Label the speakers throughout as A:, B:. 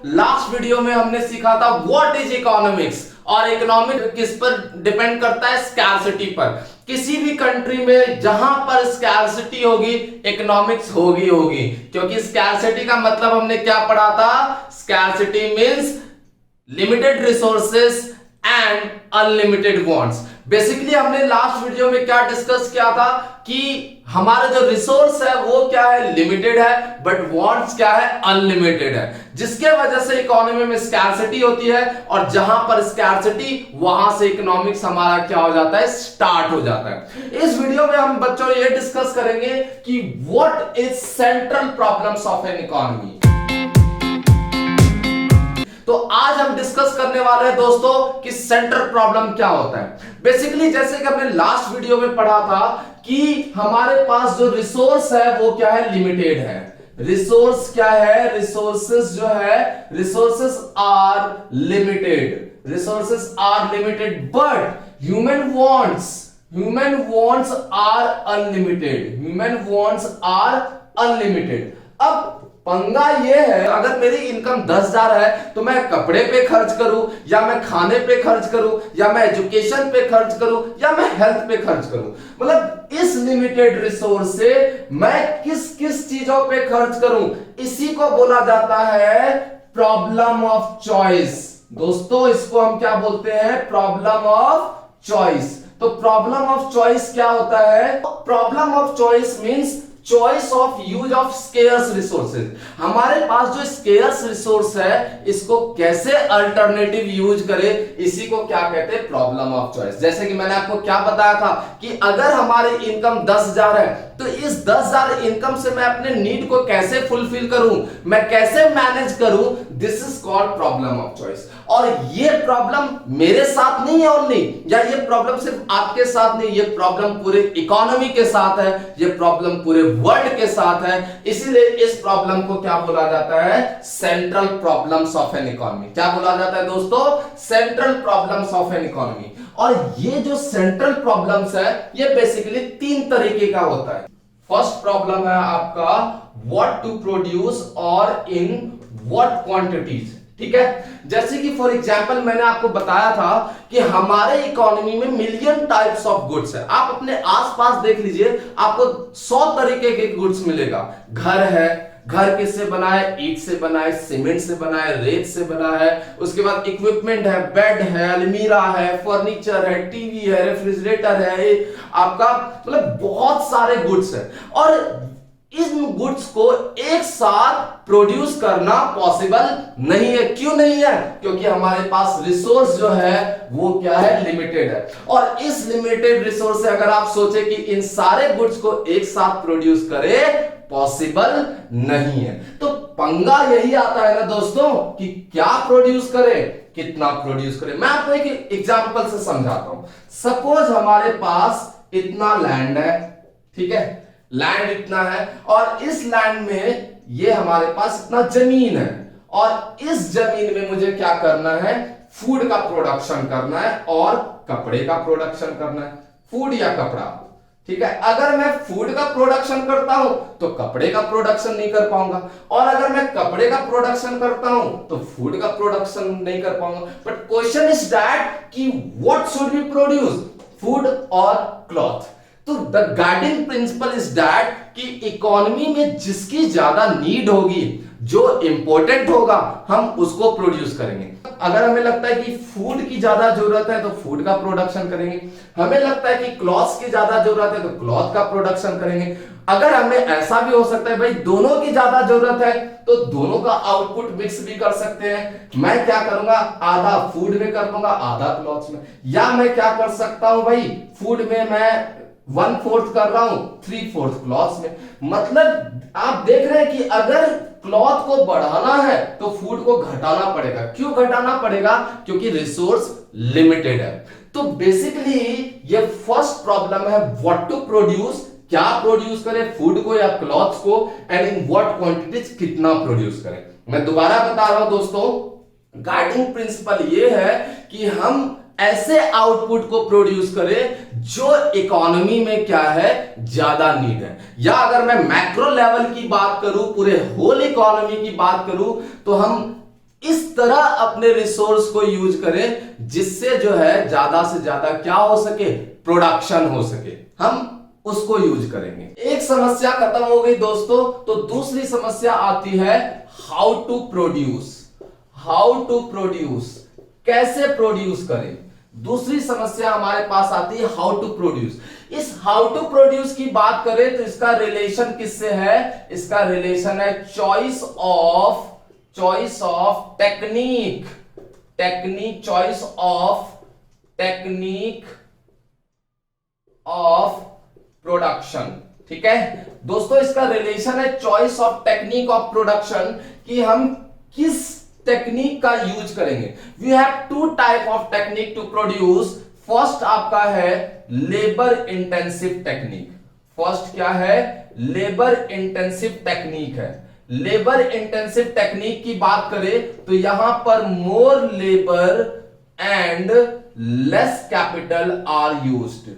A: Last video में हमने सीखा था व्हाट इज इकोनॉमिक्स, और इकोनॉमिक किस पर डिपेंड करता है? स्कैर्सिटी पर। किसी भी कंट्री में जहां पर स्कैर्सिटी होगी इकोनॉमिक्स होगी, क्योंकि स्कैर्सिटी का मतलब हमने क्या पढ़ा था? Scarcity means limited resources and unlimited wants. Basically हमने लास्ट वीडियो में क्या डिस्कस किया था कि हमारा जो रिसोर्स है वो क्या है? लिमिटेड है, बट वांट्स क्या है? अनलिमिटेड है, जिसके वजह से इकोनॉमी में स्कैर्सिटी होती है, और जहां पर स्कैर्सिटी वहां से इकोनॉमिक्स हमारा क्या हो जाता है? स्टार्ट हो जाता है। इस वीडियो में हम बच्चों ये डिस्कस करेंगे कि what is central problems of an economy. तो आज हम डिस्कस करने वाले हैं दोस्तों कि सेंट्रल प्रॉब्लम क्या होता है। बेसिकली जैसे कि हमने लास्ट वीडियो में पढ़ा था कि हमारे पास जो रिसोर्स है वो क्या है? लिमिटेड है। रिसोर्स क्या है? रिसोर्सेस जो है, resources are limited, resources are limited, but human wants are unlimited, human wants are unlimited. अब पंगा ये है, अगर मेरी इनकम 10,000 है तो मैं कपड़े पे खर्च करूं, या मैं खाने पे खर्च करूं, या मैं एजुकेशन पे खर्च करूं, या मैं हेल्थ पे खर्च करूं, मतलब इस लिमिटेड रिसोर्स से मैं किस किस चीजों पे खर्च करूं, इसी को बोला जाता है प्रॉब्लम ऑफ चॉइस। दोस्तों इसको हम क्या बोलते हैं? Problem of choice. तो प्रॉब्लम ऑफ चॉइस क्या होता है? Problem of choice means choice of use of scarce resources. हमारे पास जो स्केर्स रिसोर्स है इसको कैसे अल्टरनेटिव यूज करें, इसी को क्या कहते हैं? Problem of choice. जैसे कि मैंने आपको क्या बताया था कि अगर हमारी इनकम 10,000 है तो इस 10,000 इनकम से मैं अपने नीड को कैसे फुलफिल करूं, मैं कैसे मैनेज करूं, this is called problem of choice. और ये प्रॉब्लम मेरे साथ नहीं है ओनली, या ये प्रॉब्लम सिर्फ आपके साथ नहीं, ये प्रॉब्लम पूरे इकोनॉमी के साथ है, ये प्रॉब्लम पूरे वर्ल्ड के साथ है। इसीलिए इस प्रॉब्लम को क्या बोला जाता है? Central problems of an economy. क्या बोला जाता है दोस्तों? Central problems of an economy. और ये जो सेंट्रल प्रॉब्लम्स है ये बेसिकली 3 तरीके का होता है। फर्स्ट प्रॉब्लम है आपका व्हाट टू प्रोड्यूस और इन व्हाट क्वांटिटीज। ठीक है, जैसे कि फॉर एग्जांपल मैंने आपको बताया था कि हमारे इकोनॉमी में मिलियन टाइप्स ऑफ गुड्स है। आप अपने आसपास देख लीजिए, आपको 100 तरीके के गुड्स मिलेगा। घर है, घर किससे बना है? ईंट से बना है, सीमेंट से बना है, रेत से बना है। उसके बाद इक्विपमेंट है, बेड है, अलमीरा है, फर्नीचर है, टीवी है, रेफ्रिजरेटर है, आपका मतलब बहुत सारे गुड्स है। और इन गुड्स को एक साथ प्रोड्यूस करना पॉसिबल नहीं है। क्यों नहीं है? क्योंकि हमारे पास रिसोर्स जो है वो क्या है? लिमिटेड है। और इस लिमिटेड रिसोर्स से अगर आप सोचे कि इन सारे गुड्स को एक साथ प्रोड्यूस करे, पॉसिबल नहीं है। तो पंगा यही आता है ना दोस्तों कि क्या प्रोड्यूस करे, कितना प्रोड्यूस करे। मैं आपको एक एग्जांपल से समझाता हूं। सपोज हमारे पास इतना लैंड है, ठीक है, लैंड इतना है, और इस लैंड में ये हमारे पास इतना जमीन है, और इस जमीन में मुझे क्या करना है? फूड का प्रोडक्शन करना है और कपड़े का प्रोडक्शन करना है। फूड या कपड़ा, ठीक है। अगर मैं फूड का प्रोडक्शन करता हूं तो कपड़े का प्रोडक्शन नहीं कर पाऊंगा, और अगर मैं कपड़े का प्रोडक्शन करता हूं तो फूड का प्रोडक्शन नहीं कर पाऊंगा। बट क्वेश्चन इज दैट कि what should be produce, food और क्लॉथ। तो the guiding principal is that कि इकोनॉमी में जिसकी ज्यादा नीड होगी, जो इंपॉर्टेंट होगा, हम उसको प्रोड्यूस करेंगे। अगर हमें लगता है कि फूड की ज्यादा जरूरत है तो फूड का प्रोडक्शन करेंगे, हमें लगता है कि क्लॉथ्स की ज्यादा जरूरत है तो क्लॉथ का प्रोडक्शन करेंगे। अगर हमें ऐसा भी हो सकता है भाई दोनों की ज्यादा जरूरत है तो दोनों का आउटपुट मिक्स भी कर सकते हैं। मैं क्या करूंगा? आधा फूड में कर दूंगा, आधा क्लॉथ्स में। या मैं क्या कर सकता हूं भाई, फूड में मैं 1/4 कर रहा हूं, 3/4 क्लॉथ्स में। मतलब आप देख रहे हैं कि अगर क्लॉथ को बढ़ाना है तो फूड को घटाना पड़ेगा। क्यों घटाना पड़ेगा? क्योंकि रिसोर्स लिमिटेड है। तो बेसिकली ये फर्स्ट प्रॉब्लम है व्हाट टू प्रोड्यूस, क्या प्रोड्यूस करें, फूड को या क्लॉथ्स को, एंड इन व्हाट क्वांटिटीज, कितना प्रोड्यूस करें। मैं दोबारा बता रहा हूं दोस्तों, गाइडिंग प्रिंसिपल ये है कि हम ऐसे आउटपुट को प्रोड्यूस करें जो इकोनॉमी में क्या है, ज्यादा नीड है। या अगर मैं मैक्रो लेवल की बात करूं, पूरे होल इकोनॉमी की बात करूं, तो हम इस तरह अपने रिसोर्स को यूज करें जिससे जो है ज्यादा से ज्यादा क्या हो सके, प्रोडक्शन हो सके, हम उसको यूज करेंगे। एक समस्या खत्म हो गई दोस्तों, तो दूसरी समस्या आती है how to produce. How to produce, कैसे प्रोड्यूस करें। दूसरी समस्या हमारे पास आती है हाउ टू प्रोड्यूस। इस हाउ टू प्रोड्यूस की बात करें तो इसका रिलेशन किससे है, इसका रिलेशन है choice of technique, choice of technique of production. ठीक है दोस्तों, इसका रिलेशन है choice of technique of production, कि हम किस टेक्निक का यूज करेंगे। We have two type of technique to produce. First आपका है लेबर इंटेंसिव टेक्निक। फर्स्ट क्या है, लेबर इंटेंसिव टेक्निक है। लेबर इंटेंसिव टेक्निक की बात करें तो यहां पर more labour and less capital are used,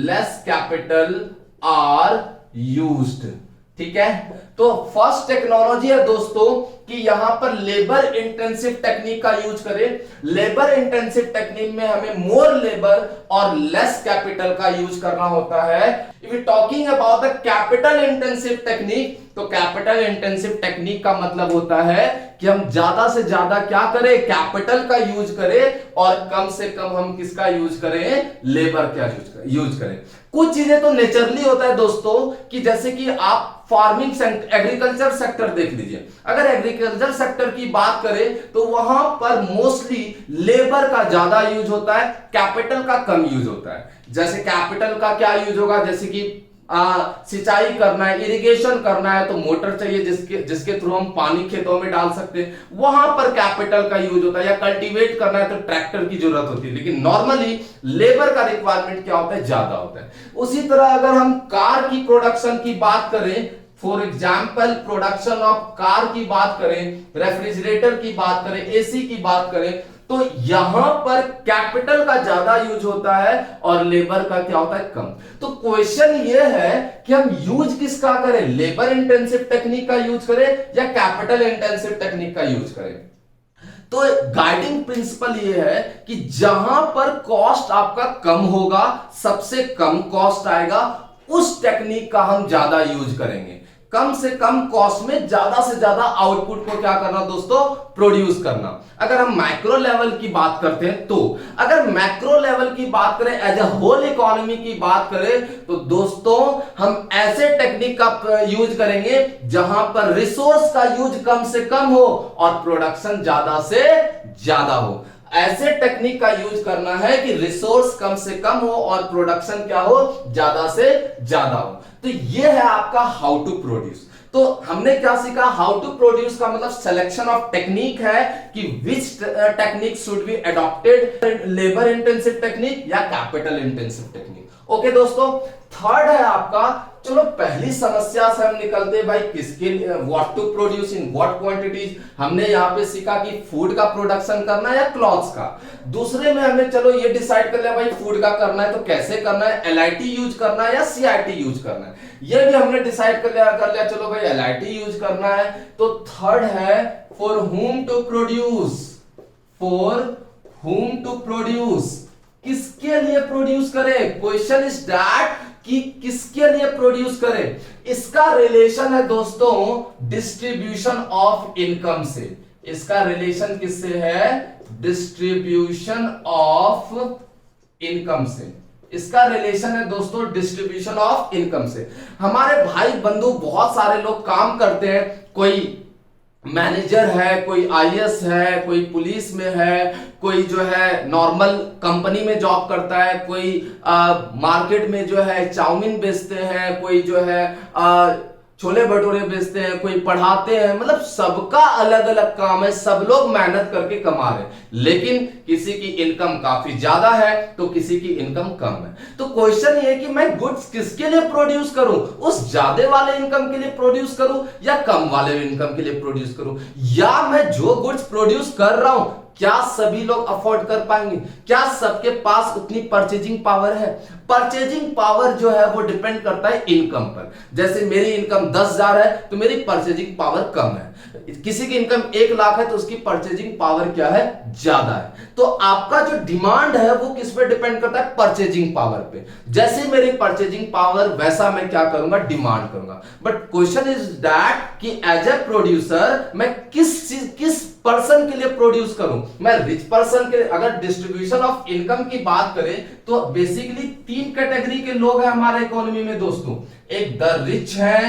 A: less capital are used. ठीक है, तो फर्स्ट टेक्नोलॉजी है दोस्तों कि यहां पर लेबर इंटेंसिव टेक्निक का यूज करें। लेबर इंटेंसिव टेक्निक में हमें मोर लेबर और लेस कैपिटल का यूज करना होता है। If you talking about the capital intensive technique, तो कैपिटल इंटेंसिव टेक्निक का मतलब होता है कि हम ज्यादा से ज्यादा क्या करें, कैपिटल का यूज करें, और कम से कम हम किसका यूज करें, लेबर का यूज करें। कुछ चीजें तो नेचुरली होता है दोस्तों, कि जैसे कि आप फार्मिंग एग्रीकल्चर सेक्टर देख लीजिए। अगर एग्रीकल्चर सेक्टर की बात करें तो वहां पर मोस्टली लेबर का ज्यादा यूज होता है, कैपिटल का कम यूज होता है। जैसे कैपिटल का क्या यूज होगा, जैसे कि सिंचाई करना है, इरिगेशन करना है तो मोटर चाहिए जिसके थ्रू हम पानी खेतों में डाल सकते हैं, वहां पर कैपिटल का यूज होता है। या कल्टीवेट करना है तो ट्रैक्टर की जरूरत होती है, लेकिन नॉर्मली लेबर का रिक्वायरमेंट क्या होता है, ज्यादा होता है। उसी तरह अगर हम कार की प्रोडक्शन की बात करें, for example production of car की बात करें, रेफ्रिजरेटर की बात करें, एसी की बात करें, तो यहां पर कैपिटल का ज्यादा यूज होता है और लेबर का क्या होता है, कम। तो क्वेश्चन ये है कि हम यूज किसका करें, लेबर इंटेंसिव टेक्निक का यूज करें या कैपिटल इंटेंसिव टेक्निक का यूज करें। तो गाइडिंग प्रिंसिपल ये है कि जहां पर कॉस्ट आपका कम होगा, सबसे कम कॉस्ट आएगा, उस टेक्निक का हम ज्यादा यूज करेंगे। कम से कम कॉस्ट में ज्यादा से ज्यादा आउटपुट को क्या करना दोस्तों, प्रोड्यूस करना। अगर हम माइक्रो लेवल की बात करते हैं, तो अगर मैक्रो लेवल की बात करें, एज ए होल इकोनॉमी की बात करें, तो दोस्तों हम ऐसे टेक्निक का यूज करेंगे जहां पर रिसोर्स का यूज कम से कम हो और प्रोडक्शन ज्यादा से ज्यादा हो। ऐसे टेक्निक का यूज करना है कि रिसोर्स कम से कम हो और प्रोडक्शन क्या हो, ज्यादा से ज्यादा हो। तो ये है आपका हाउ टू प्रोड्यूस। तो हमने क्या सीखा, हाउ टू प्रोड्यूस का मतलब सिलेक्शन ऑफ टेक्निक है कि which technique should be adopted, labour intensive technique या कैपिटल इंटेंसिव टेक्निक। ओके दोस्तों, थर्ड है आपका, चलो पहली समस्या से हम निकलते हैं भाई, किसके what to produce in what quantities. हमने यहां पे सीखा कि फूड का प्रोडक्शन करना है या क्लॉथ्स का। दूसरे में हमने चलो ये डिसाइड कर लिया भाई फूड का करना है तो कैसे करना है, एलआईटी यूज करना है या सीआईटी यूज करना है, ये भी हमने डिसाइड कर लिया चलो भाई एलआईटी यूज करना है। तो थर्ड है for whom to produce, for whom to produce, किसके लिए प्रोड्यूस करें। क्वेश्चन इज दैट कि किसके लिए प्रोड्यूस करें। इसका रिलेशन है दोस्तों डिस्ट्रीब्यूशन ऑफ इनकम से। इसका रिलेशन किससे है, डिस्ट्रीब्यूशन ऑफ इनकम से। इसका रिलेशन है दोस्तों डिस्ट्रीब्यूशन ऑफ इनकम से। हमारे भाई बंधु बहुत सारे लोग काम करते हैं, कोई मैनेजर है, कोई आईएएस है, कोई पुलिस में है, कोई जो है नॉर्मल कंपनी में जॉब करता है, कोई मार्केट में जो है चाउमीन बेचते हैं, कोई जो है छोले भटूरे बेचते हैं, कोई पढ़ाते हैं, मतलब सबका अलग अलग काम है, सब लोग मेहनत करके कमा रहे हैं, लेकिन किसी की इनकम काफी ज्यादा है तो किसी की इनकम कम है। तो क्वेश्चन ये है कि मैं गुड्स किसके लिए प्रोड्यूस करूं, उस ज्यादा वाले इनकम के लिए प्रोड्यूस करूं या कम वाले इनकम के लिए प्रोड्यूस करूं, या मैं जो गुड्स प्रोड्यूस कर रहा हूं क्या सभी लोग अफोर्ड कर पाएंगे, क्या सबके पास उतनी परचेजिंग पावर है। परचेजिंग पावर जो है वो डिपेंड करता है इनकम पर। जैसे मेरी इनकम 10,000 है तो मेरी परचेजिंग पावर कम है, किसी की इनकम 1 लाख है तो उसकी परचेजिंग पावर क्या है, ज्यादा है। तो आपका जो डिमांड है वो किस पे डिपेंड करता है, परचेजिंग पावर पे। जैसे मेरी परचेजिंग पावर वैसा मैं क्या करूंगा, डिमांड करूंगा। बट क्वेश्चन इज दैट कि एज ए प्रोड्यूसर मैं किस पर्सन के लिए प्रोड्यूस करूं। मैं रिच पर्सन के, अगर डिस्ट्रीब्यूशन ऑफ इनकम की बात करें तो बेसिकली 3 कैटेगरी के लोग हैं हमारे इकोनॉमी में दोस्तों। एक द रिच है,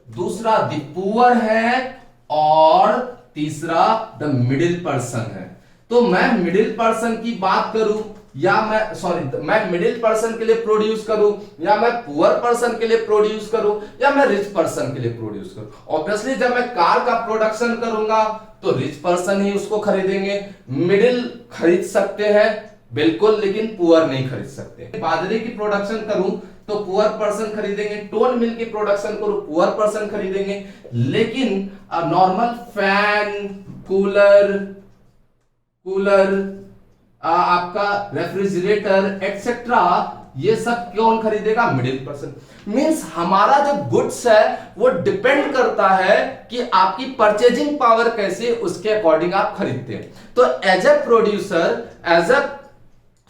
A: दूसरा द पुअर है, और तीसरा द मिडिल पर्सन है। तो मैं मिडिल पर्सन की बात करूं या मैं मिडिल पर्सन के लिए प्रोड्यूस करूं, या मैं पुअर पर्सन के लिए प्रोड्यूस करूं, या मैं रिच पर्सन के लिए प्रोड्यूस करूं। ऑब्वियसली जब मैं कार का प्रोडक्शन करूंगा तो रिच पर्सन ही उसको खरीदेंगे। मिडिल खरीद सकते हैं बिल्कुल, लेकिन पुअर नहीं खरीद सकते। बाजरे की प्रोडक्शन करूं तो पुअर पर्सन खरीदेंगे, टोन मिल की प्रोडक्शन करूं पुअर पर्सन खरीदेंगे, लेकिन नॉर्मल फैन, कूलर, आपका रेफ्रिजरेटर एक्सेट्रा, ये सब कौन खरीदेगा, मिडिल पर्सन। मींस हमारा जो गुड्स है वो डिपेंड करता है कि आपकी परचेजिंग पावर कैसे, उसके अकॉर्डिंग आप खरीदते हैं। तो as a producer, as a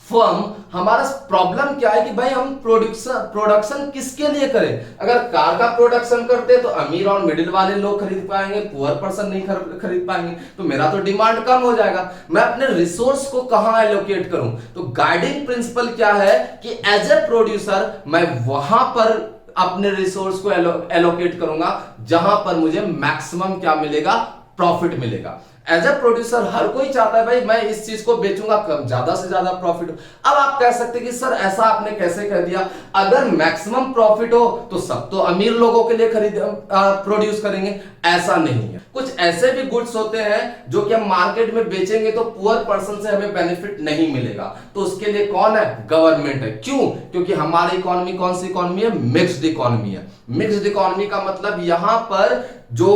A: firm, हमारा प्रॉब्लम क्या है कि भाई हम प्रोडक्शन किसके लिए करें। अगर कार का प्रोडक्शन करते हैं तो अमीर और मिडिल वाले लोग खरीद पाएंगे, पुअर पर्सन नहीं खरीद पाएंगे, तो मेरा तो डिमांड कम हो जाएगा। मैं अपने रिसोर्स को कहां एलोकेट करूं, तो गाइडिंग प्रिंसिपल क्या है कि एज ए प्रोड्यूसर मैं वहां पर अपने रिसोर्स को एलोकेट करूंगा जहां पर मुझे मैक्सिमम क्या मिलेगा, प्रॉफिट मिलेगा। एज ए प्रोड्यूसर हर कोई चाहता है भाई मैं इस चीज को बेचूंगा, कम ज्यादा से ज्यादा प्रॉफिट हो। अब आप कह सकते हैं कि सर ऐसा आपने कैसे कह दिया, अगर मैक्सिमम प्रॉफिट हो तो सब तो अमीर लोगों के लिए प्रोड्यूस करेंगे, ऐसा नहीं है। कुछ ऐसे भी गुड्स होते हैं जो कि हम मार्केट में बेचेंगे तो पुअर पर्सन से हमें बेनिफिट नहीं मिलेगा, तो उसके लिए कौन है, गवर्नमेंट है। क्यों, क्योंकि हमारी इकोनॉमी कौन सी इकोनॉमी है, मिक्स्ड इकोनॉमी है। मिक्स्ड इकोनॉमी का मतलब यहां पर जो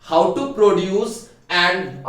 A: how to produce and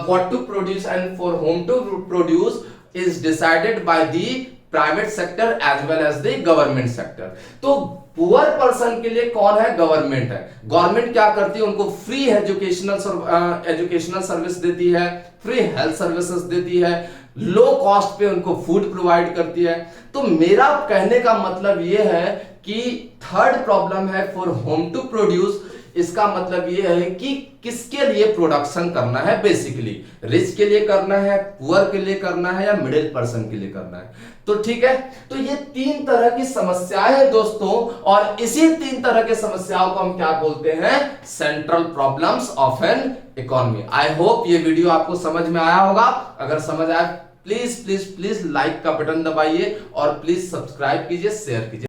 A: what to produce and for whom to produce is decided by the private sector as well as the government sector। तो पुअर पर्सन के लिए कौन है, गवर्नमेंट है। गवर्नमेंट क्या करती है, उनको फ्री एजुकेशनल सर्विस देती है, फ्री हेल्थ सर्विसेज देती है, लो कॉस्ट पे उनको फूड प्रोवाइड करती है। तो मेरा कहने का मतलब यह है कि थर्ड प्रॉब्लम है फॉर होम टू प्रोड्यूस। इसका मतलब यह है कि किसके लिए प्रोडक्शन करना है, बेसिकली रिच के लिए करना है, पुअर के लिए करना है, या मिडिल पर्सन के लिए करना है। तो ठीक है, तो ये 3 तरह की समस्याएं हैं दोस्तों, और इसी 3 तरह की समस्याओं को हम क्या बोलते हैं, central problems of an economy. I hope ये वीडियो आपको समझ में आया होगा। अगर समझ आया प्लीज प्लीज प्लीज लाइक का बटन दबाइए और प्लीज सब्सक्राइब कीजिए, शेयर कीजिए।